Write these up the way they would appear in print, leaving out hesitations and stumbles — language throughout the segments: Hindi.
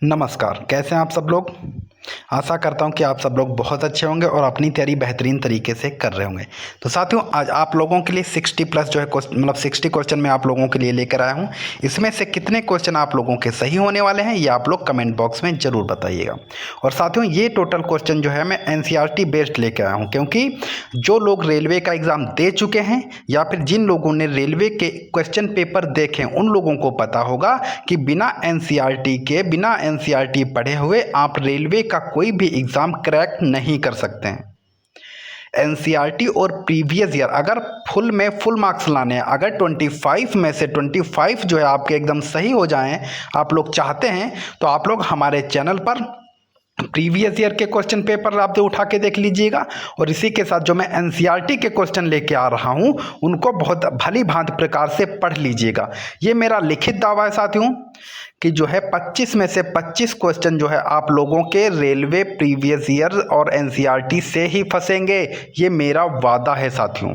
नमस्कार, कैसे हैं आप सब लोग। आशा करता हूं कि आप सब लोग बहुत अच्छे होंगे और अपनी तैयारी बेहतरीन तरीके से कर रहे होंगे। तो साथियों, आज आप लोगों के लिए 60 प्लस जो है मतलब 60 क्वेश्चन मैं आप लोगों के लिए लेकर आया हूं। इसमें से कितने क्वेश्चन आप लोगों के सही होने वाले हैं ये आप लोग कमेंट बॉक्स में ज़रूर बताइएगा। और साथियों, ये टोटल क्वेश्चन जो है मैं NCERT बेस्ड लेकर आया हूँ, क्योंकि जो लोग रेलवे का एग्ज़ाम दे चुके हैं या फिर जिन लोगों ने रेलवे के क्वेश्चन पेपर देखे उन लोगों को पता होगा कि बिना NCERT पढ़े हुए आप रेलवे का कोई भी एग्ज़ाम क्रैक नहीं कर सकते हैं। NCERT और प्रीवियस ईयर अगर फुल मार्क्स लाने हैं, अगर 25 में से 25 जो है आपके एकदम सही हो जाएं, आप लोग चाहते हैं तो आप लोग हमारे चैनल पर प्रीवियस ईयर के क्वेश्चन पेपर आप जो उठा के देख लीजिएगा। और इसी के साथ जो मैं NCERT के क्वेश्चन लेके आ रहा हूँ उनको बहुत भली भांति प्रकार से पढ़ लीजिएगा। ये मेरा लिखित दावा है साथियों कि जो है 25 में से 25 क्वेश्चन जो है आप लोगों के रेलवे प्रीवियस ईयर और NCERT से ही फंसेंगे। ये मेरा वादा है साथियों।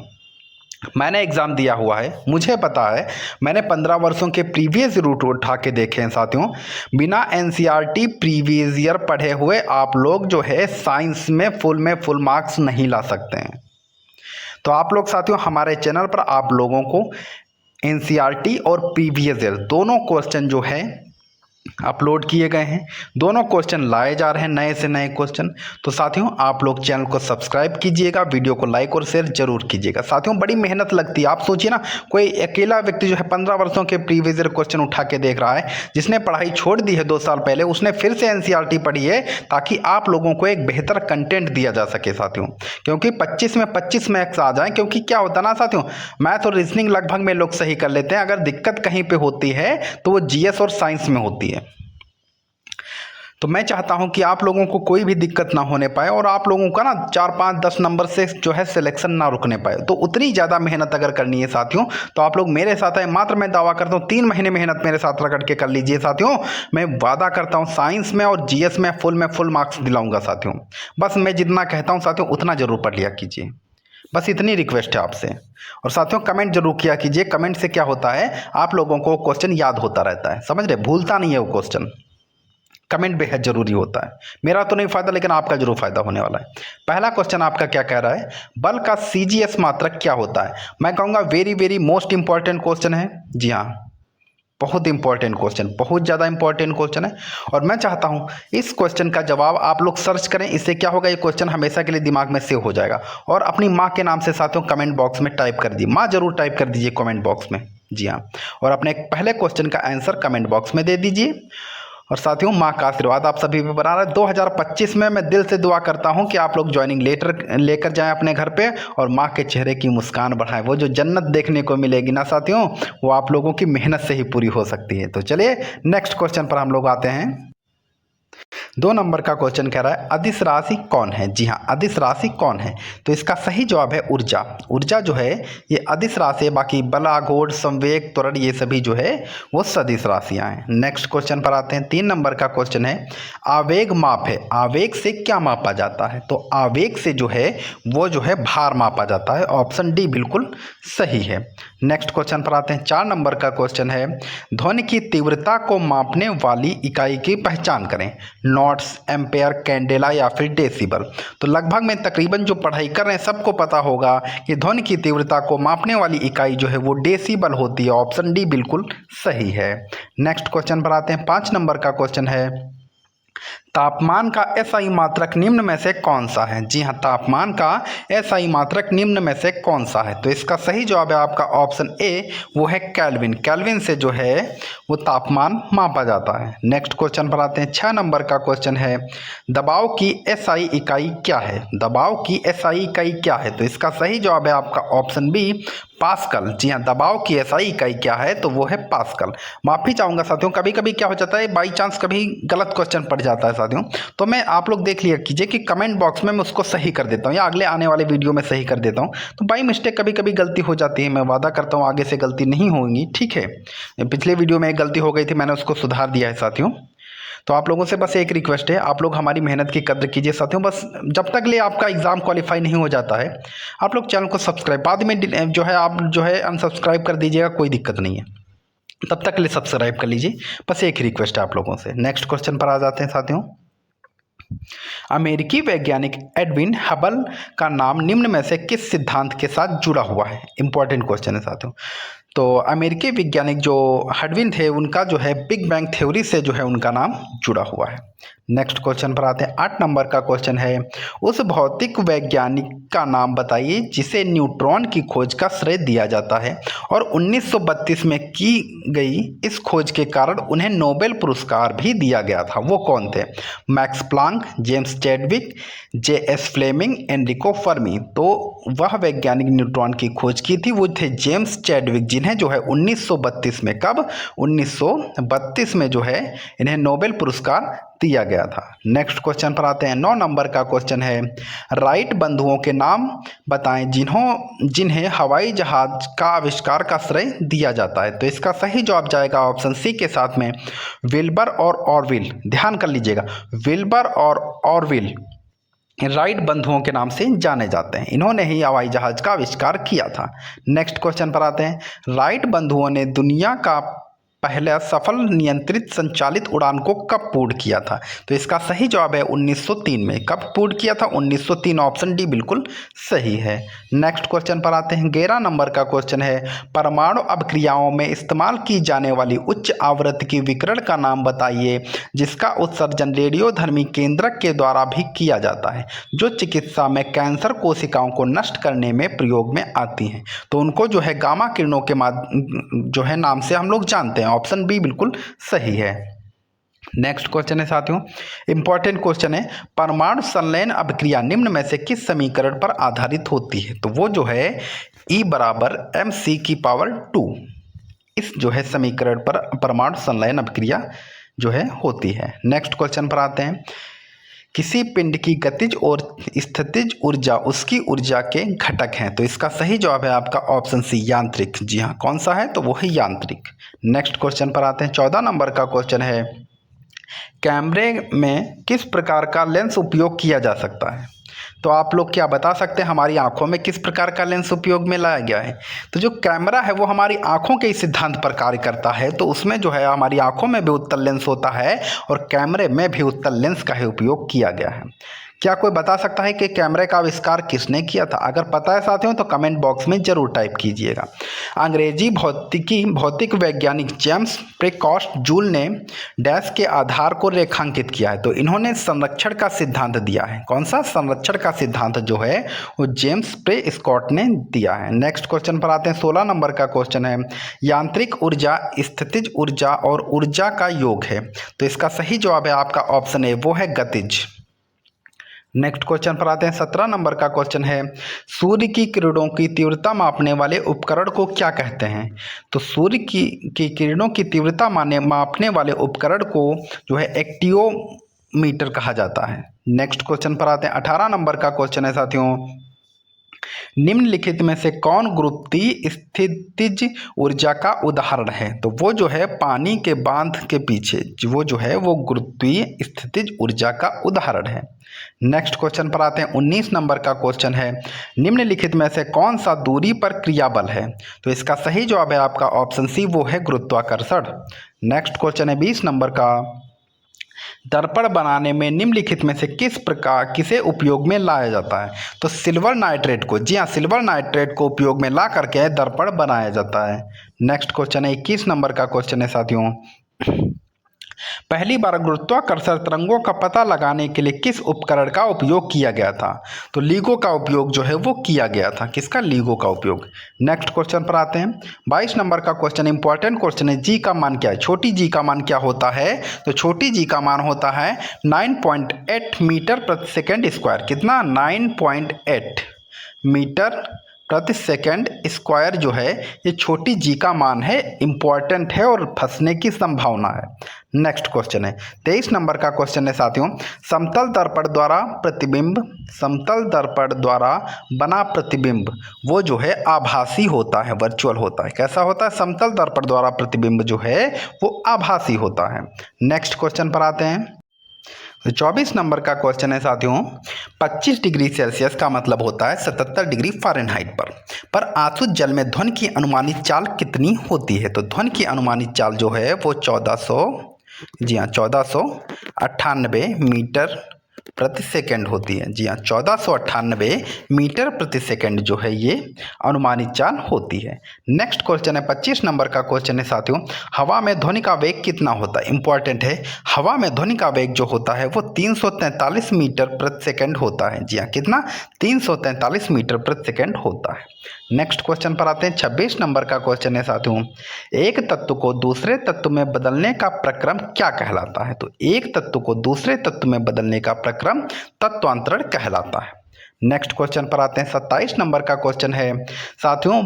मैंने एग्ज़ाम दिया हुआ है, मुझे पता है। मैंने 15 वर्षों के प्रीवियस रूट उठा के देखे हैं साथियों। बिना NCERT प्रीवियस ईयर पढ़े हुए आप लोग जो है साइंस में फुल मार्क्स नहीं ला सकते हैं। तो आप लोग साथियों हमारे चैनल पर आप लोगों को NCERT और प्रीवियस ईयर दोनों क्वेश्चन जो है अपलोड किए गए हैं। दोनों क्वेश्चन लाए जा रहे हैं, नए से नए क्वेश्चन। तो साथियों आप लोग चैनल को सब्सक्राइब कीजिएगा, वीडियो को लाइक और शेयर जरूर कीजिएगा। साथियों बड़ी मेहनत लगती है। आप सोचिए ना, कोई अकेला व्यक्ति जो है 15 वर्षों के प्रीवियस ईयर क्वेश्चन उठा के देख रहा है, जिसने पढ़ाई छोड़ दी है 2 साल पहले, उसने फिर से NCERT पढ़ी है ताकि आप लोगों को एक बेहतर कंटेंट दिया जा सके साथियों। क्योंकि 25 में 25 मार्क्स आ जाएँ, क्योंकि क्या होता है ना साथियों, मैथ और रीजनिंग लगभग में लोग सही कर लेते हैं। अगर दिक्कत कहीं पर होती है तो वो GS और साइंस में होती है। तो मैं चाहता हूं कि आप लोगों को कोई भी दिक्कत ना होने पाए और आप लोगों का ना 4, 5, 10 नंबर से जो है सिलेक्शन ना रुकने पाए। तो उतनी ज़्यादा मेहनत अगर करनी है साथियों तो आप लोग मेरे साथ है। मात्र मैं दावा करता हूं 3 महीने मेहनत मेरे साथ रगड़ के कर लीजिए साथियों। मैं वादा करता हूं साइंस में और GS में फुल मार्क्स दिलाऊंगा साथियों। बस मैं जितना कहता हूँ साथियों उतना ज़रूर पढ़ लिया कीजिए। बस इतनी रिक्वेस्ट है आपसे। और साथियों कमेंट जरूर किया कीजिए। कमेंट से क्या होता है, आप लोगों को क्वेश्चन याद होता रहता है, समझ रहे, भूलता नहीं है वो क्वेश्चन। कमेंट बेहद जरूरी होता है। मेरा तो नहीं फायदा लेकिन आपका जरूर फायदा होने वाला है। पहला क्वेश्चन आपका क्या कह रहा है, बल का CGS मात्रक क्या होता है। मैं कहूँगा वेरी मोस्ट इंपॉर्टेंट क्वेश्चन है। जी हाँ, बहुत इंपॉर्टेंट क्वेश्चन, बहुत ज़्यादा इंपॉर्टेंट क्वेश्चन है। और मैं चाहता हूँ इस क्वेश्चन का जवाब आप लोग सर्च करें। इससे क्या होगा, ये क्वेश्चन हमेशा के लिए दिमाग में सेव हो जाएगा। और अपनी माँ के नाम से साथियों कमेंट बॉक्स में टाइप कर दीजिए, माँ जरूर टाइप कर दीजिए कमेंट बॉक्स में। जी हाँ, और अपने पहले क्वेश्चन का आंसर कमेंट बॉक्स में दे दीजिए। और साथियों माँ का आशीर्वाद आप सभी पे बना रहा है। 2025 में मैं दिल से दुआ करता हूँ कि आप लोग ज्वाइनिंग लेटर लेकर जाएं अपने घर पे और माँ के चेहरे की मुस्कान बढ़ाएं। वो जो जन्नत देखने को मिलेगी ना साथियों, वो आप लोगों की मेहनत से ही पूरी हो सकती है। तो चलिए नेक्स्ट क्वेश्चन पर हम लोग आते हैं। 2 नंबर का क्वेश्चन कह रहा है अदिश राशि कौन है। जी हाँ, अदिश राशि कौन है। तो इसका सही जवाब है ऊर्जा। ऊर्जा जो है ये अदिश राशि है। बाकी बला, घोड़, संवेग, त्वरण ये सभी जो है वो सदिश राशियाँ हैं। नेक्स्ट क्वेश्चन पर आते हैं। 3 नंबर का क्वेश्चन है आवेग माप है। आवेग से क्या मापा जाता है। तो आवेग से जो है वो जो है भार मापा जाता है। ऑप्शन डी बिल्कुल सही है। नेक्स्ट क्वेश्चन पर आते हैं। 4 नंबर का क्वेश्चन है ध्वनि की तीव्रता को मापने वाली इकाई की पहचान करें। नॉट्स, एम्पेयर, कैंडेला या फिर डेसिबल। तो लगभग में तकरीबन जो पढ़ाई कर रहे हैं सबको पता होगा कि ध्वनि की तीव्रता को मापने वाली इकाई जो है वो डेसिबल होती है। ऑप्शन डी बिल्कुल सही है। नेक्स्ट क्वेश्चन पर आते हैं। 5 नंबर का क्वेश्चन है तापमान का SI मात्रक निम्न में से कौन सा है। जी हाँ, तापमान का SI मात्रक निम्न में से कौन सा है। तो इसका सही जवाब है आपका ऑप्शन ए, वो है केल्विन। केल्विन से जो है वो तापमान मापा जाता है। नेक्स्ट क्वेश्चन पर आते हैं। 6 नंबर का क्वेश्चन है दबाव की SI इकाई क्या है। दबाव की SI इकाई क्या है। तो इसका सही जवाब है आपका ऑप्शन बी, पास्कल। जी हाँ, दबाव की SI इकाई क्या है तो वो है पास्कल। माफ़ी चाहूँगा साथियों, कभी कभी क्या हो जाता है, बाई चांस कभी गलत क्वेश्चन पड़ जाता है साथियों, तो मैं आप लोग देख लिया कीजिए कि कमेंट बॉक्स में मैं उसको सही कर देता हूँ या अगले आने वाले वीडियो में सही कर देता हूँ। तो बाई मिस्टेक कभी कभी गलती हो जाती है। मैं वादा करता हूँ आगे से गलती नहीं होगी, ठीक है। पिछले वीडियो में एक गलती हो गई थी, मैंने उसको सुधार दिया है साथियों। तो आप लोगों से बस एक रिक्वेस्ट है, आप लोग हमारी मेहनत की कद्र कीजिए साथियों। बस जब तक ले आपका एग्ज़ाम क्वालिफाई नहीं हो जाता है आप लोग चैनल को सब्सक्राइब, बाद में जो है आप जो है अनसब्सक्राइब कर दीजिएगा, कोई दिक्कत नहीं है। तब तक के लिए सब्सक्राइब कर लीजिए, बस एक ही रिक्वेस्ट है आप लोगों से। नेक्स्ट क्वेश्चन पर आ जाते हैं साथियों। अमेरिकी वैज्ञानिक एडविन हबल का नाम निम्न में से किस सिद्धांत के साथ जुड़ा हुआ है? इंपॉर्टेंट क्वेश्चन है साथियों। तो अमेरिकी वैज्ञानिक जो हडविन थे उनका जो है बिग बैंग थ्योरी से जो है उनका नाम जुड़ा हुआ है। नेक्स्ट क्वेश्चन पर आते हैं। 8 नंबर का क्वेश्चन है, उस भौतिक वैज्ञानिक का नाम बताइए जिसे न्यूट्रॉन की खोज का श्रेय दिया जाता है और 1932 में की गई इस खोज के कारण उन्हें नोबेल पुरस्कार भी दिया गया था। वो कौन थे? Max Planck, James Chadwick, J.S. Fleming, Enrico Fermi. तो वह वैज्ञानिक न्यूट्रॉन की खोज की थी वो थे जेम्स चैडविक, जिन्हें जो है 1932 में, कब? 1932 में जो है इन्हें नोबेल पुरस्कार दिया गया था। नेक्स्ट क्वेश्चन पर आते हैं। 9 नंबर का क्वेश्चन है, राइट बंधुओं के नाम बताएं जिन्हें हवाई जहाज का आविष्कार का श्रेय दिया जाता है। तो इसका सही जवाब जाएगा ऑप्शन सी के साथ में विल्बर और ऑरविल। ध्यान कर लीजिएगा, विल्बर और ऑरविल राइट बंधुओं के नाम से जाने जाते हैं। इन्होंने ही हवाई जहाज का आविष्कार किया था। नेक्स्ट क्वेश्चन पर आते हैं। राइट बंधुओं ने दुनिया का पहला सफल नियंत्रित संचालित उड़ान को कब पूर्ण किया था? तो इसका सही जवाब है 1903 में। कब पूर्ण किया था? 1903। ऑप्शन डी बिल्कुल सही है। नेक्स्ट क्वेश्चन पर आते हैं। 11 नंबर का क्वेश्चन है, परमाणु अभिक्रियाओं में इस्तेमाल की जाने वाली उच्च आवृत्ति की विकिरण का नाम बताइए जिसका उत्सर्जन रेडियोधर्मी केंद्रक के द्वारा भी किया जाता है, जो चिकित्सा में कैंसर कोशिकाओं को नष्ट करने में प्रयोग में आती हैं। तो उनको जो है गामा किरणों के जो है नाम से हम लोग जानते हैं। ऑप्शन बी बिल्कुल सही है। नेक्स्ट क्वेश्चन है साथियों, इंपॉर्टेंट क्वेश्चन है, परमाणु संलयन अभिक्रिया निम्न में से किस समीकरण पर आधारित होती है? तो वो जो है E बराबर mc⁻²। इस जो है समीकरण पर परमाणु संलयन अभिक्रिया जो है होती है। नेक्स्ट क्वेश्चन पर आते हैं। किसी पिंड की गतिज और स्थितिज ऊर्जा उसकी ऊर्जा के घटक हैं। तो इसका सही जवाब है आपका ऑप्शन सी यांत्रिक। जी हाँ, कौन सा है? तो वो है यांत्रिक। नेक्स्ट क्वेश्चन पर आते हैं। 14 नंबर का क्वेश्चन है, कैमरे में किस प्रकार का लेंस उपयोग किया जा सकता है? तो आप लोग क्या बता सकते हैं हमारी आंखों में किस प्रकार का लेंस उपयोग में लाया गया है? तो जो कैमरा है वो हमारी आंखों के सिद्धांत पर कार्य करता है। तो उसमें जो है हमारी आंखों में भी उत्तल लेंस होता है और कैमरे में भी उत्तल लेंस का ही उपयोग किया गया है। क्या कोई बता सकता है कि कैमरे का आविष्कार किसने किया था? अगर पता है साथियों तो कमेंट बॉक्स में जरूर टाइप कीजिएगा। अंग्रेजी भौतिक वैज्ञानिक जेम्स प्रेकॉस्ट जूल ने डैश के आधार को रेखांकित किया है। तो इन्होंने संरक्षण का सिद्धांत दिया है। कौन सा? संरक्षण का सिद्धांत जो है वो जेम्स प्रेस्कॉट ने दिया है। नेक्स्ट क्वेश्चन पर आते हैं। 16 नंबर का क्वेश्चन है, यांत्रिक ऊर्जा स्थितिज ऊर्जा और ऊर्जा का योग है। तो इसका सही जवाब है आपका ऑप्शन ए, वो है गतिज। नेक्स्ट क्वेश्चन पर आते हैं। 17 नंबर का क्वेश्चन है, सूर्य की किरणों की तीव्रता मापने वाले उपकरण को क्या कहते हैं? तो सूर्य की किरणों की तीव्रता मापने वाले उपकरण को जो है एक्टियोमीटर कहा जाता है। नेक्स्ट क्वेश्चन पर आते हैं। 18 नंबर का क्वेश्चन है साथियों, निम्नलिखित में से कौन गुरुत्वीय स्थितिज ऊर्जा का उदाहरण है? तो वो जो है पानी के बांध के पीछे वो जो है वो गुरुत्वीय स्थितिज ऊर्जा का उदाहरण है। नेक्स्ट क्वेश्चन पर आते हैं। 19 नंबर का क्वेश्चन है, निम्नलिखित में से कौन सा दूरी पर क्रियाबल है? तो इसका सही जवाब है आपका ऑप्शन सी, वो है गुरुत्वाकर्षण। नेक्स्ट क्वेश्चन है 20 नंबर का, दर्पण बनाने में निम्नलिखित में से किसे उपयोग में लाया जाता है? तो सिल्वर नाइट्रेट को। जी हाँ, सिल्वर नाइट्रेट को उपयोग में ला करके दर्पण बनाया जाता है। नेक्स्ट क्वेश्चन है 21 नंबर का क्वेश्चन है साथियों, पहली बार गुरुत्वाकर्षण तरंगों का पता लगाने के लिए किस उपकरण का उपयोग किया गया था? तो LIGO का उपयोग जो है वो किया गया था। किसका? LIGO का उपयोग। नेक्स्ट क्वेश्चन पर आते हैं। 22 नंबर का क्वेश्चन इंपॉर्टेंट क्वेश्चन है, जी का मान क्या है? छोटी जी का मान क्या होता है? तो छोटी जी का मान होता है 9.8 मीटर प्रति सेकेंड स्क्वायर। कितना? 9.8 मीटर प्रति सेकेंड स्क्वायर जो है ये छोटी जी का मान है। इंपॉर्टेंट है और फंसने की संभावना है। नेक्स्ट क्वेश्चन है 23 नंबर का क्वेश्चन है साथियों, समतल दर्पण द्वारा बना प्रतिबिंब वो जो है आभासी होता है, वर्चुअल होता है। कैसा होता है? समतल दर्पण द्वारा प्रतिबिंब जो है वो आभासी होता है। नेक्स्ट क्वेश्चन पर आते हैं। 24 नंबर का क्वेश्चन है साथियों, 25 डिग्री सेल्सियस का मतलब होता है 77 डिग्री फ़ारेनहाइट पर आसुत जल में ध्वनि की अनुमानित चाल कितनी होती है? तो ध्वनि की अनुमानित चाल जो है वो 1498 मीटर प्रति सेकंड होती है। जी हाँ, 1498 मीटर प्रति सेकंड जो है ये अनुमानित चाल होती है। नेक्स्ट क्वेश्चन है 25 नंबर का क्वेश्चन है साथियों, हवा में ध्वनि का वेग कितना होता है? इंपॉर्टेंट है। हवा में ध्वनि का वेग जो होता है वो 343 मीटर प्रति सेकंड होता है। जी हाँ, कितना? 343 मीटर प्रति सेकंड होता है। नेक्स्ट क्वेश्चन पर आते हैं। 26 नंबर का क्वेश्चन है साथियों, एक तत्व को दूसरे तत्व में बदलने का प्रक्रम क्या कहलाता है? तो एक तत्व को दूसरे तत्व में बदलने का प्रक्रम तत्वांतरण कहलाता है। नेक्स्ट क्वेश्चन पर आते हैं। 27 नंबर का क्वेश्चन है साथियों,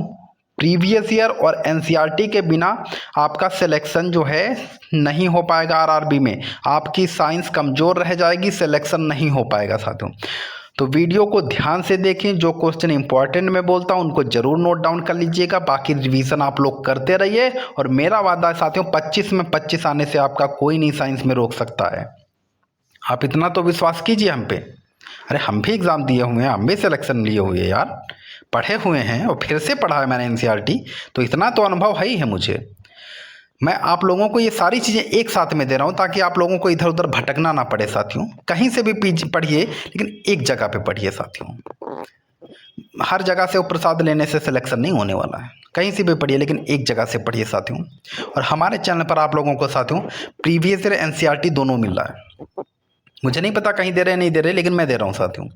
प्रीवियस ईयर और एनसीईआरटी के बिना आपका सिलेक्शन जो है नहीं हो पाएगा। आरआरबी में आपकी साइंस कमज़ोर रह जाएगी, सिलेक्शन नहीं हो पाएगा साथियों। तो वीडियो को ध्यान से देखें, जो क्वेश्चन इंपॉर्टेंट मैं बोलता हूं उनको जरूर नोट डाउन कर लीजिएगा, बाकी रिवीजन आप लोग करते रहिए। और मेरा वादा है साथियों, 25 में 25 आने से आपका कोई नहीं साइंस में रोक सकता है। आप इतना तो विश्वास कीजिए हम पे। अरे हम भी एग्ज़ाम दिए हुए हैं, हम भी सिलेक्शन लिए हुए हैं यार, पढ़े हुए हैं और फिर से पढ़ा है मैंने एनसीईआरटी, तो इतना तो अनुभव है ही है मुझे। मैं आप लोगों को ये सारी चीज़ें एक साथ में दे रहा हूँ ताकि आप लोगों को इधर उधर भटकना ना पड़े साथियों। कहीं से भी पढ़िए लेकिन एक जगह पे पढ़िए साथियों। हर जगह से वो प्रसाद लेने से सिलेक्शन नहीं होने वाला है। कहीं से भी पढ़िए लेकिन एक जगह से पढ़िए साथियों। और हमारे चैनल पर आप लोगों को साथियों प्रीवियस ईयर एनसीईआरटी दोनों मिल रहा है। मुझे नहीं पता कहीं दे रहे नहीं दे रहे, लेकिन मैं दे रहा हूँ साथियों।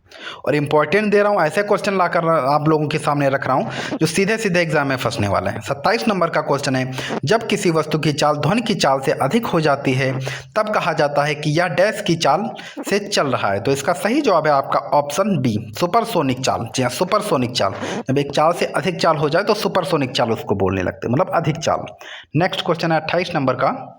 और इम्पोर्टेंट दे रहा हूँ, ऐसे क्वेश्चन लाकर आप लोगों के सामने रख रहा हूँ जो सीधे सीधे एग्जाम में फंसने वाले हैं। 27 नंबर का क्वेश्चन है, जब किसी वस्तु की चाल ध्वनि की चाल से अधिक हो जाती है तब कहा जाता है कि यह डैश की चाल से चल रहा है। तो इसका सही जवाब है आपका ऑप्शन बी, सुपरसोनिक चाल। जी हाँ, सुपरसोनिक चाल। जब एक चाल से अधिक चाल हो जाए तो सुपरसोनिक चाल उसको बोलने लगते हैं, मतलब अधिक चाल। नेक्स्ट क्वेश्चन है 28 नंबर का,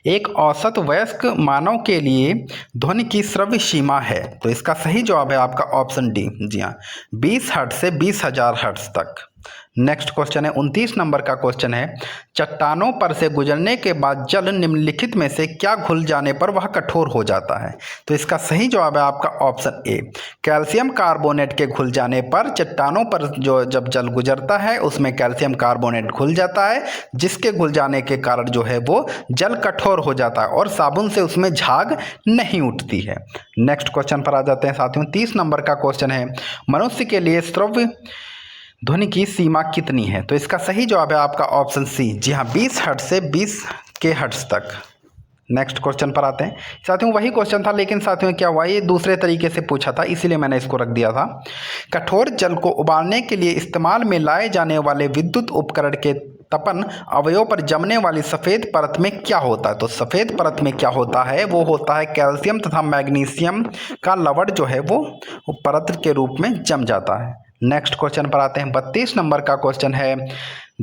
एक औसत वयस्क मानव के लिए ध्वनि की श्रव्य सीमा है। तो इसका सही जवाब है आपका ऑप्शन डी। जी हाँ, 20 हर्ट्ज से 20,000 हर्ट्ज तक। नेक्स्ट क्वेश्चन है 29 नंबर का क्वेश्चन है, चट्टानों पर से गुजरने के बाद जल निम्नलिखित में से क्या घुल जाने पर वह कठोर हो जाता है? तो इसका सही जवाब है आपका ऑप्शन ए, कैल्शियम कार्बोनेट के घुल जाने पर चट्टानों पर जो जब जल गुजरता है उसमें कैल्शियम कार्बोनेट घुल जाता है, जिसके घुल जाने के कारण जो है वो जल कठोर हो जाता है और साबुन से उसमें झाग नहीं उठती है। नेक्स्ट क्वेश्चन पर आ जाते हैं साथियों। 30 नंबर का क्वेश्चन है, मनुष्य के लिए श्रव्य ध्वनि की सीमा कितनी है? तो इसका सही जवाब है आपका ऑप्शन सी। जी हाँ, 20 हर्ट्ज से 20 के हर्ट्ज तक। नेक्स्ट क्वेश्चन पर आते हैं साथियों। वही क्वेश्चन था लेकिन साथियों क्या हुआ, ये दूसरे तरीके से पूछा था इसीलिए मैंने इसको रख दिया था। कठोर जल को उबालने के लिए इस्तेमाल में लाए जाने वाले विद्युत उपकरण के तपन अवयव पर जमने वाली सफ़ेद परत में क्या होता है? तो सफ़ेद परत में क्या होता है, वो होता है कैल्शियम तथा मैग्नीशियम का लवण जो है वो परत के रूप में जम जाता है। नेक्स्ट क्वेश्चन पर आते हैं। 32 नंबर का क्वेश्चन है,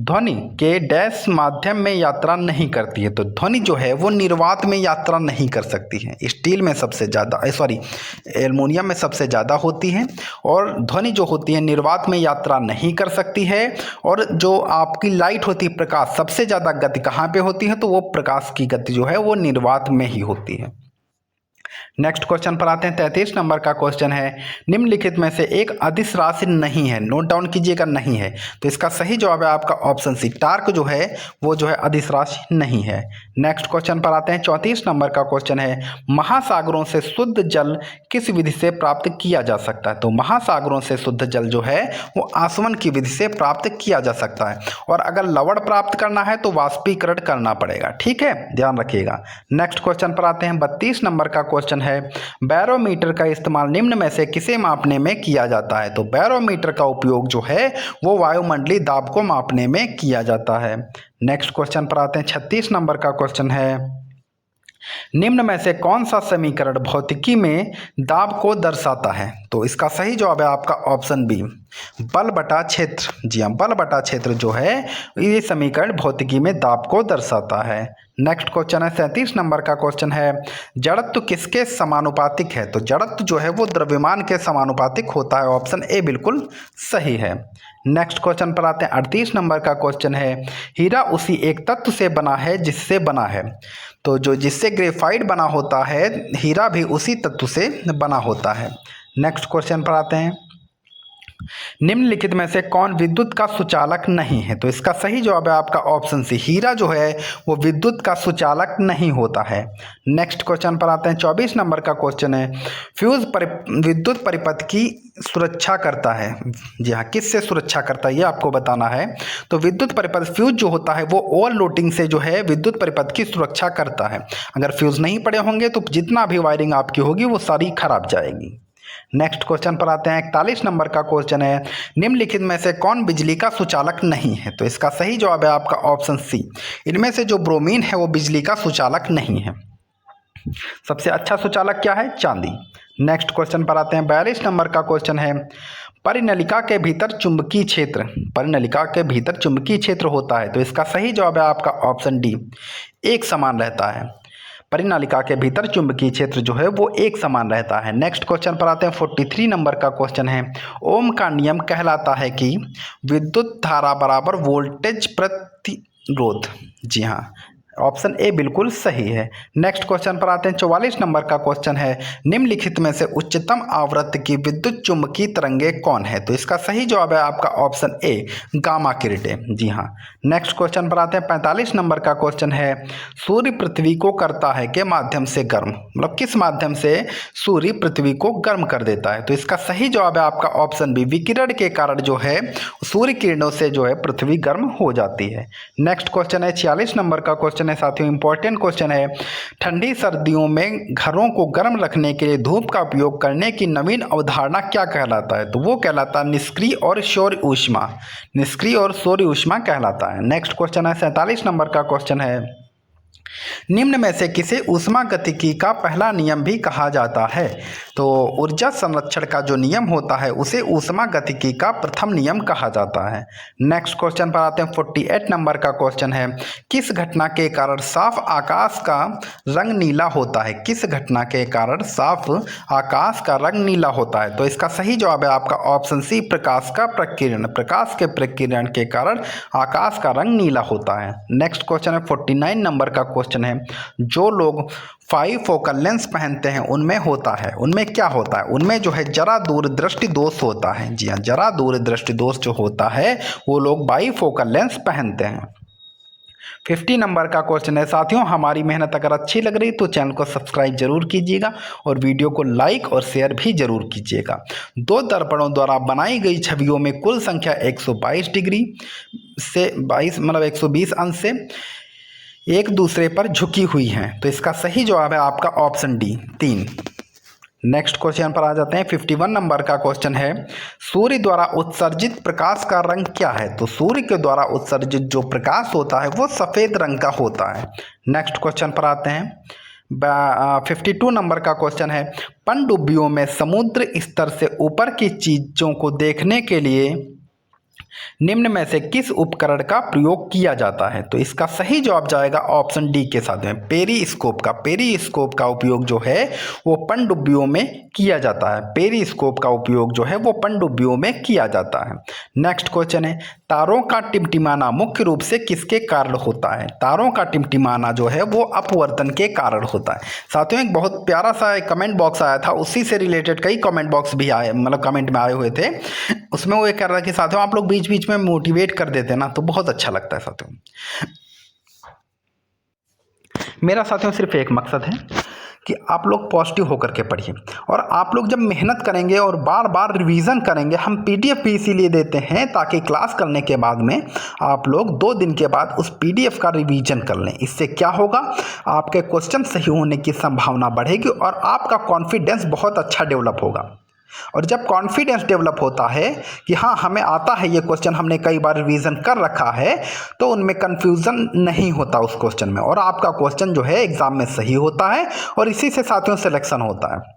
ध्वनि के डैश माध्यम में यात्रा नहीं करती है। तो ध्वनि जो है वो निर्वात में यात्रा नहीं कर सकती है। स्टील में सबसे ज़्यादा एल्युमिनियम में सबसे ज़्यादा होती है और ध्वनि जो होती है निर्वात में यात्रा नहीं कर सकती है। और जो आपकी लाइट होती है, प्रकाश, सबसे ज़्यादा गति कहाँ पे होती है? तो वो प्रकाश की गति जो है वो निर्वात में ही होती है। नेक्स्ट क्वेश्चन पर आते हैं। 33 नंबर का क्वेश्चन है, निम्नलिखित में से एक अदिश राशि नहीं है। नोट डाउन कीजिएगा, नहीं है। तो इसका सही जवाब है आपका ऑप्शन सी, टार्क जो है वो जो है अदिश राशि नहीं है। नेक्स्ट क्वेश्चन पर आते हैं। 34 नंबर का क्वेश्चन है, महासागरों से शुद्ध जल किस विधि से प्राप्त किया जा सकता है? तो महासागरों से शुद्ध जल जो है वो आसवन की विधि से प्राप्त किया जा सकता है। और अगर लवण प्राप्त करना है तो वाष्पीकरण करना पड़ेगा। ठीक है, ध्यान रखिएगा। नेक्स्ट क्वेश्चन पर आते हैं। 32 नंबर का क्वेश्चन है, बैरोमीटर का इस्तेमाल निम्न में से किसे मापने में किया जाता है? तो बैरोमीटर का उपयोग जो है वो वायुमंडलीय दाब को मापने में किया जाता है। नेक्स्ट क्वेश्चन पर आते हैं। 36 नंबर का क्वेश्चन है, निम्न में से कौन सा समीकरण भौतिकी में दाब को दर्शाता है? तो इसका सही जवाब है आपका ऑप्शन बी, बल बटा क्षेत्र। जी हाँ, बल बटा क्षेत्र जो है ये समीकरण भौतिकी में दाब को दर्शाता है। नेक्स्ट क्वेश्चन है। 37 नंबर का क्वेश्चन है, जड़त्व किसके समानुपातिक है? तो जड़त्व जो है वो द्रव्यमान के समानुपातिक होता है। ऑप्शन ए बिल्कुल सही है। नेक्स्ट क्वेश्चन पर आते हैं। 38 नंबर का क्वेश्चन है, हीरा उसी एक तत्व से बना है जिससे बना है। तो जो जिससे ग्रेफाइट बना होता है, हीरा भी उसी तत्व से बना होता है। नेक्स्ट क्वेश्चन पर आते हैं। निम्नलिखित में से कौन विद्युत का सुचालक नहीं है? तो इसका सही जवाब है आपका ऑप्शन सी, हीरा जो है वो विद्युत का सुचालक नहीं होता है। नेक्स्ट क्वेश्चन पर आते हैं। 24 नंबर का क्वेश्चन है, फ्यूज विद्युत परिपथ की सुरक्षा करता है। जी हाँ, किससे सुरक्षा करता है ये आपको बताना है। तो विद्युत परिपथ फ्यूज जो होता है वो ओवरलोडिंग से जो है विद्युत परिपथ की सुरक्षा करता है। अगर फ्यूज नहीं पड़े होंगे तो जितना भी वायरिंग आपकी होगी वो सारी खराब जाएगी। नेक्स्ट क्वेश्चन पर आते हैं। 41 नंबर का क्वेश्चन है, निम्नलिखित में से कौन बिजली का सुचालक नहीं है? तो इसका सही जवाब है आपका ऑप्शन सी, इनमें से जो ब्रोमीन है वो बिजली का सुचालक नहीं है। सबसे अच्छा सुचालक क्या है? चांदी। नेक्स्ट क्वेश्चन पर आते हैं। 42 नंबर का क्वेश्चन है, परिनलिका के भीतर चुंबकीय क्षेत्र, परिनलिका के भीतर चुंबकीय क्षेत्र होता है। तो इसका सही जवाब है आपका ऑप्शन डी, एक समान रहता है। परिनालिका के भीतर चुंबकीय क्षेत्र जो है वो एक समान रहता है। नेक्स्ट क्वेश्चन पर आते हैं। 43 नंबर का क्वेश्चन है, ओम का नियम कहलाता है कि विद्युत धारा बराबर वोल्टेज प्रतिरोध। जी हाँ, ऑप्शन ए बिल्कुल सही है। नेक्स्ट क्वेश्चन पर आते हैं। 44 नंबर का क्वेश्चन है, निम्नलिखित में से उच्चतम आवृत्ति की विद्युत चुंबकीय तरंगे कौन है? तो इसका सही जवाब है आपका ऑप्शन ए, गामा किरणें। जी हाँ। नेक्स्ट क्वेश्चन पर आते हैं। 45 नंबर का क्वेश्चन है, सूर्य पृथ्वी को करता है के माध्यम से गर्म, मतलब किस माध्यम से सूर्य पृथ्वी को गर्म कर देता है? तो इसका सही जवाब है आपका ऑप्शन बी, विकिरण के कारण जो है सूर्य किरणों से जो है पृथ्वी गर्म हो जाती है। नेक्स्ट क्वेश्चन है 46 नंबर का क्वेश्चन है साथियों, इंपॉर्टेंट क्वेश्चन है, ठंडी सर्दियों में घरों को गर्म रखने के लिए धूप का उपयोग करने की नवीन अवधारणा क्या कहलाता है? तो वो कहलाता है निष्क्रिय और सौर ऊष्मा, निष्क्रिय और सौर ऊष्मा कहलाता है। नेक्स्ट क्वेश्चन है 47 नंबर का क्वेश्चन है, निम्न में से किसे ऊष्मागतिकी का पहला नियम भी कहा जाता है? तो ऊर्जा संरक्षण का जो नियम होता है उसे ऊष्मागतिकी का प्रथम नियम कहा जाता है। नेक्स्ट क्वेश्चन पर आते हैं। 48 नंबर का क्वेश्चन है, किस घटना के कारण साफ आकाश का रंग नीला होता है? किस घटना के कारण साफ आकाश का रंग नीला होता है? तो इसका सही जवाब है आपका ऑप्शन सी, प्रकाश का प्रकीर्णन, प्रकाश के प्रकीर्णन के कारण आकाश का रंग नीला होता है। नेक्स्ट क्वेश्चन है 49 नंबर का क्वेश्चन है, जो लोग 5 फोकल लेंस पहनते हैं उनमें होता है, उनमें क्या होता है? उनमें जो है जरा दूरदृष्टि दोष होता है। जी हाँ, जरा दूरदृष्टि दोष जो होता है वो लोग 5 फोकल लेंस पहनते हैं। 50 नंबर का क्वेश्चन है साथियों, हमारी मेहनत अगर अच्छी लग रही तो चैनल को सब्सक्राइब जरूर कीजिएगा और वीडियो को लाइक और शेयर भी जरूर कीजिएगा। दो दर्पणों द्वारा बनाई गई छवियों में कुल संख्या 122 डिग्री से 120 अंश से एक दूसरे पर झुकी हुई हैं। तो इसका सही जवाब है आपका ऑप्शन डी, 3। नेक्स्ट क्वेश्चन पर आ जाते हैं। 51 नंबर का क्वेश्चन है, सूर्य द्वारा उत्सर्जित प्रकाश का रंग क्या है? तो सूर्य के द्वारा उत्सर्जित जो प्रकाश होता है वो सफ़ेद रंग का होता है। नेक्स्ट क्वेश्चन पर आते हैं। 52 नंबर का क्वेश्चन है, पनडुब्बियों में समुद्र स्तर से ऊपर की चीज़ों को देखने के लिए निम्न में से किस उपकरण का प्रयोग किया जाता है? तो इसका सही जवाब जाएगा ऑप्शन डी के साथ में, पेरिस्कोप का। पेरिस्कोप का उपयोग जो है वो पनडुब्बियों में किया जाता है। पेरिस्कोप का उपयोग जो है वो पनडुब्बियों में किया जाता है। नेक्स्ट क्वेश्चन है, तारों का टिमटिमाना मुख्य रूप से किसके कारण होता है? तारों का टिमटिमाना जो है वो अपवर्तन के कारण होता है। साथियों, एक बहुत प्यारा सा कमेंट बॉक्स आया था, उसी से रिलेटेड कई कमेंट बॉक्स भी आए, मतलब कमेंट में आए हुए थे। उसमें वो ये कह रहा था कि साथियों आप लोग बीच बीच में मोटिवेट कर देते हैं ना, तो बहुत अच्छा लगता है साथियों। मेरा साथियों सिर्फ एक मकसद है कि आप लोग पॉजिटिव होकर के पढ़िए, और आप लोग जब मेहनत करेंगे और बार बार रिवीजन करेंगे, हम पीडीएफ भी इसीलिए देते हैं ताकि क्लास करने के बाद में आप लोग 2 दिन के बाद उस पीडीएफ का रिवीजन कर लें। इससे क्या होगा, आपके क्वेश्चन सही होने की संभावना बढ़ेगी और आपका कॉन्फिडेंस बहुत अच्छा डेवलप होगा। और जब कॉन्फिडेंस डेवलप होता है कि हाँ हमें आता है ये क्वेश्चन, हमने कई बार रिवीजन कर रखा है, तो उनमें कन्फ्यूज़न नहीं होता उस क्वेश्चन में, और आपका क्वेश्चन जो है एग्ज़ाम में सही होता है और इसी से साथियों सिलेक्शन होता है।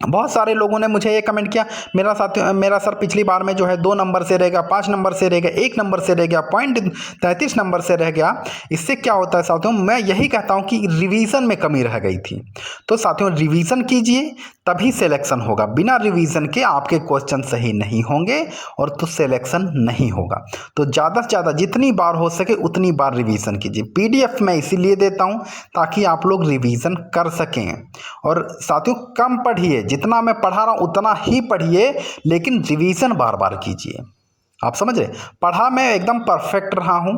बहुत सारे लोगों ने मुझे ये कमेंट किया, मेरा सर पिछली बार में जो है 2 नंबर से रह गया, 5 नंबर से रह गया, 1 नंबर से रह गया, 0.33 नंबर से रह गया। इससे क्या होता है साथियों, मैं यही कहता हूँ कि रिवीजन में कमी रह गई थी। तो साथियों रिवीजन कीजिए तभी सिलेक्शन होगा, बिना रिवीजन के आपके क्वेश्चन सही नहीं होंगे और तो सिलेक्शन नहीं होगा। तो ज़्यादा से ज़्यादा जितनी बार हो सके उतनी बार रिवीजन कीजिए। पीडीएफ मैं इसीलिए देता हूँ ताकि आप लोग रिवीजन कर सकें। और साथियों कम पढ़िए, जितना मैं पढ़ा रहा हूँ उतना ही पढ़िए, लेकिन रिवीजन बार बार कीजिए। आप समझ रहे, पढ़ा मैं एकदम परफेक्ट रहा हूँ।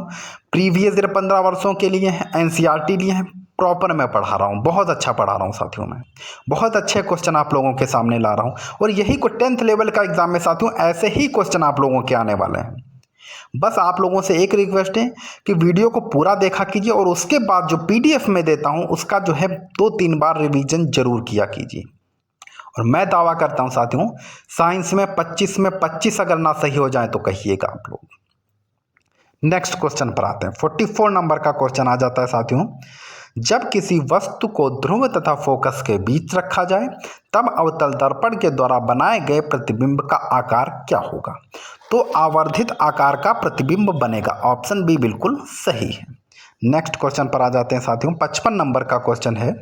प्रीवियस ईयर 15 वर्षों के लिए है, एनसीईआरटी लिए हैं, प्रॉपर मैं पढ़ा रहा हूँ, बहुत अच्छा पढ़ा रहा हूँ साथियों। मैं बहुत अच्छे क्वेश्चन आप लोगों के सामने ला रहा हूँ और यही को 10th लेवल का एग्जाम में साथियों ऐसे ही क्वेश्चन आप लोगों के आने वाले हैं। बस आप लोगों से एक रिक्वेस्ट है कि वीडियो को पूरा देखा कीजिए और उसके बाद जो पीडीएफ में देता हूँ उसका जो है 2-3 बार रिवीजन जरूर किया कीजिए। और मैं दावा करता हूँ साथियों साइंस में 25 में 25 अगर ना सही हो जाए तो कहिएगा आप लोग। नेक्स्ट क्वेश्चन पर आते हैं। 44 नंबर का क्वेश्चन आ जाता है साथियों, जब किसी वस्तु को ध्रुव तथा फोकस के बीच रखा जाए तब अवतल दर्पण के द्वारा बनाए गए प्रतिबिंब का आकार क्या होगा? तो आवर्धित आकार का प्रतिबिंब बनेगा। ऑप्शन बी बिल्कुल सही है। नेक्स्ट क्वेश्चन पर आ जाते हैं साथियों। 55 नंबर का क्वेश्चन है,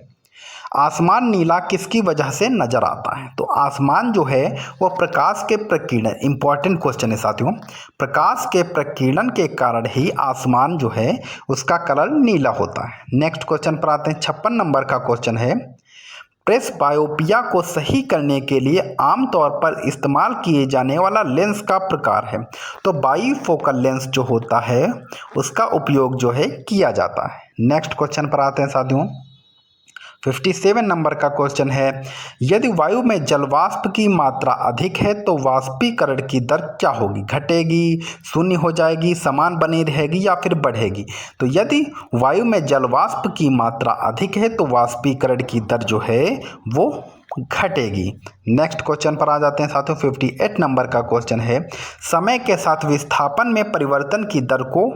आसमान नीला किसकी वजह से नजर आता है? तो आसमान जो है वो प्रकाश के प्रकीर्णन, इंपॉर्टेंट क्वेश्चन है साथियों, प्रकाश के प्रकीर्णन के कारण ही आसमान जो है उसका कलर नीला होता है। नेक्स्ट क्वेश्चन पर आते हैं। 56 नंबर का क्वेश्चन है, प्रेसबायोपिया को सही करने के लिए आमतौर पर इस्तेमाल किए जाने वाला लेंस का प्रकार है? तो बाईफोकल लेंस जो होता है उसका उपयोग जो है किया जाता है। नेक्स्ट क्वेश्चन पर आते हैं साथियों। 57 नंबर का क्वेश्चन है, यदि वायु में जलवाष्प की मात्रा अधिक है तो वाष्पीकरण की दर क्या होगी? घटेगी, शून्य हो जाएगी, समान बनी रहेगी या फिर बढ़ेगी? तो यदि वायु में जलवाष्प की मात्रा अधिक है तो वाष्पीकरण की दर जो है वो घटेगी। नेक्स्ट क्वेश्चन पर आ जाते हैं साथियों। 58 नंबर का क्वेश्चन है, समय के साथ विस्थापन में परिवर्तन की दर को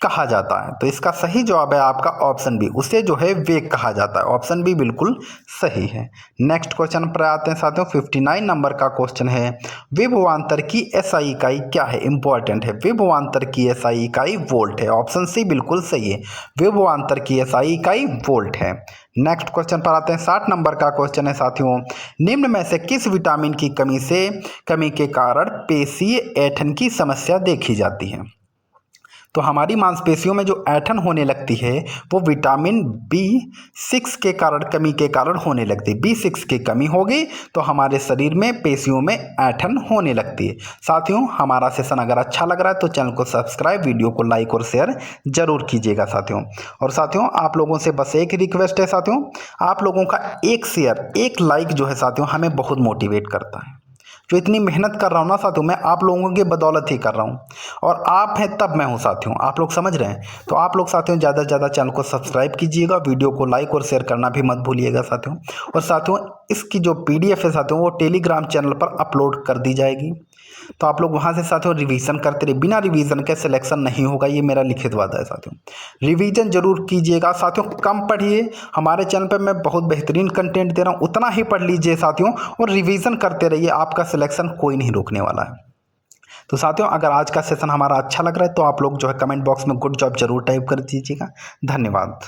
कहा जाता है? तो इसका सही जवाब है आपका ऑप्शन बी, उसे जो है वेग कहा जाता है। ऑप्शन बी बिल्कुल सही है। नेक्स्ट क्वेश्चन पर आते हैं साथियों। 59 नंबर का क्वेश्चन है, विभवांतर की एसआई इकाई क्या है? इंपॉर्टेंट है, विभवांतर की एसआई इकाई वोल्ट है। ऑप्शन सी बिल्कुल सही है, विभवांतर की एसआई इकाई वोल्ट है। नेक्स्ट क्वेश्चन पर आते हैं। 60 नंबर का क्वेश्चन है साथियों, निम्न में से किस विटामिन की कमी के कारण पेशीय ऐंठन की समस्या देखी जाती है? तो हमारी मांसपेशियों में जो ऐंठन होने लगती है वो विटामिन B6 के कारण, कमी के कारण होने लगती है। B6 की कमी होगी तो हमारे शरीर में पेशियों में ऐंठन होने लगती है। साथियों हमारा सेशन अगर अच्छा लग रहा है तो चैनल को सब्सक्राइब, वीडियो को लाइक और शेयर जरूर कीजिएगा साथियों। और साथियों आप लोगों से बस एक रिक्वेस्ट है साथियों, आप लोगों का एक शेयर, एक लाइक जो है साथियों हमें बहुत मोटिवेट करता है। जो इतनी मेहनत कर रहा हूँ ना साथियों, मैं आप लोगों की बदौलत ही कर रहा हूँ और आप हैं तब मैं हूँ साथियों। आप लोग समझ रहे हैं? तो आप लोग साथियों ज़्यादा से ज़्यादा चैनल को सब्सक्राइब कीजिएगा, वीडियो को लाइक और शेयर करना भी मत भूलिएगा साथियों। और साथियों इसकी जो PDF है साथियों वो टेलीग्राम चैनल पर अपलोड कर दी जाएगी, तो आप लोग वहाँ से साथियों रिवीजन करते रहिए। बिना रिवीजन के सिलेक्शन नहीं होगा, ये मेरा लिखित वादा है साथियों। रिवीजन जरूर कीजिएगा साथियों, कम पढ़िए। हमारे चैनल पर मैं बहुत बेहतरीन कंटेंट दे रहा हूँ, उतना ही पढ़ लीजिए साथियों और रिवीजन करते रहिए, आपका सिलेक्शन कोई नहीं रोकने वाला है। तो साथियों अगर आज का सेशन हमारा अच्छा लग रहा है तो आप लोग जो है कमेंट बॉक्स में गुड जॉब जरूर टाइप कर दीजिएगा। धन्यवाद।